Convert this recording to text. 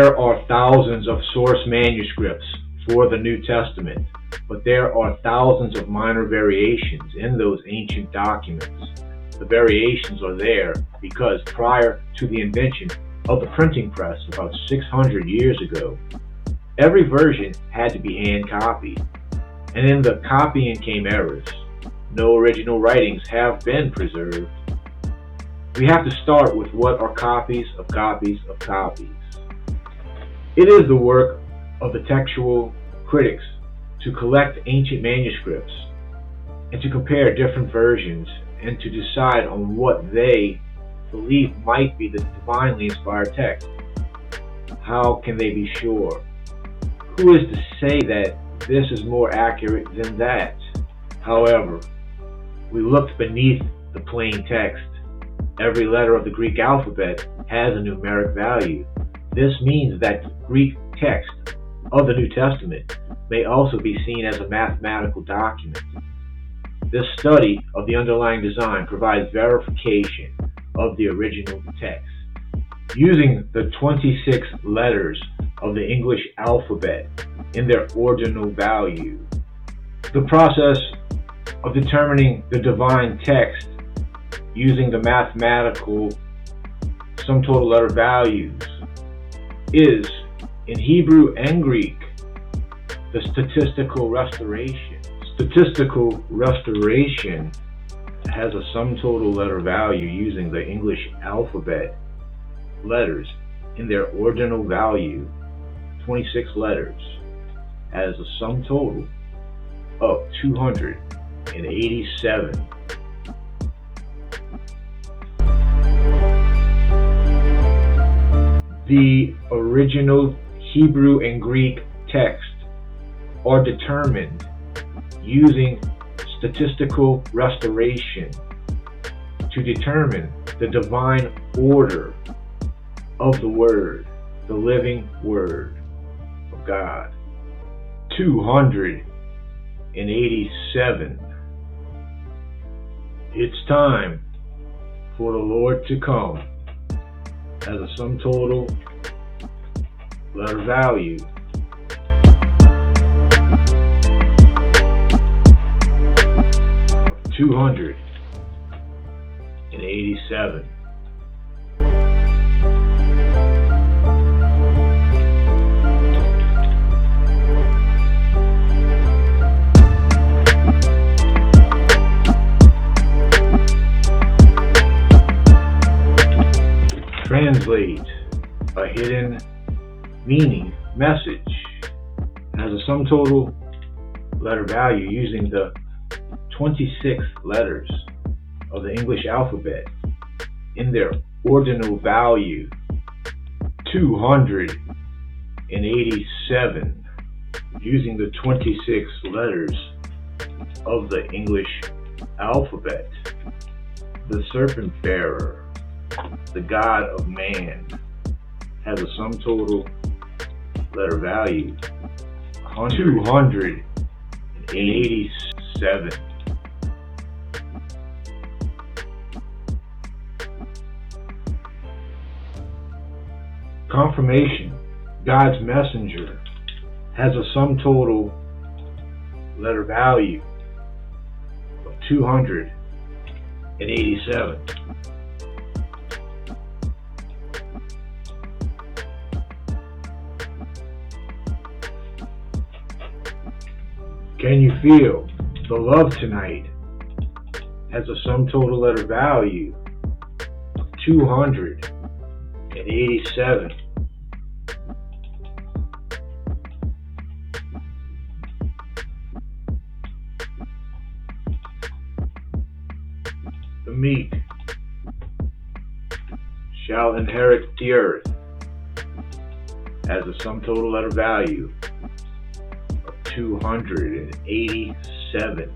There are thousands of source manuscripts for the New Testament, but there are thousands of minor variations in those ancient documents. The variations are there because prior to the invention of the printing press about 600 years ago, every version had to be hand copied, and in the copying came errors. No original writings have been preserved. We have to start with what are copies of copies of copies. It is the work of the textual critics to collect ancient manuscripts and to compare different versions and to decide on what they believe might be the divinely inspired text. How can they be sure? Who is to say that this is more accurate than that? However, we looked beneath the plain text. Every letter of the Greek alphabet has a numeric value. This means that the Greek text of the New Testament may also be seen as a mathematical document. This study of the underlying design provides verification of the original text. Using the 26 letters of the English alphabet in their ordinal value, the process of determining the divine text using the mathematical sum total letter values is, in Hebrew and Greek, the statistical restoration. Statistical restoration has a sum total letter value using the English alphabet letters in their ordinal value. 26 letters has a sum total of 287. The original Hebrew and Greek text are determined using statistical restoration to determine the divine order of the Word, the living Word of God. 287. It's time for the Lord to come as a sum total letter value. Of 287. Translate a hidden meaning message as a sum total letter value using the 26 letters of the English alphabet in their ordinal value. 287 using the 26 letters of the English alphabet. The serpent bearer, the God of man, has a sum total letter value 287. Confirmation, God's messenger, has a sum total letter value of 287. Can you feel the love tonight has a sum total letter value of 287. The meek shall inherit the earth has a sum total letter value of 287.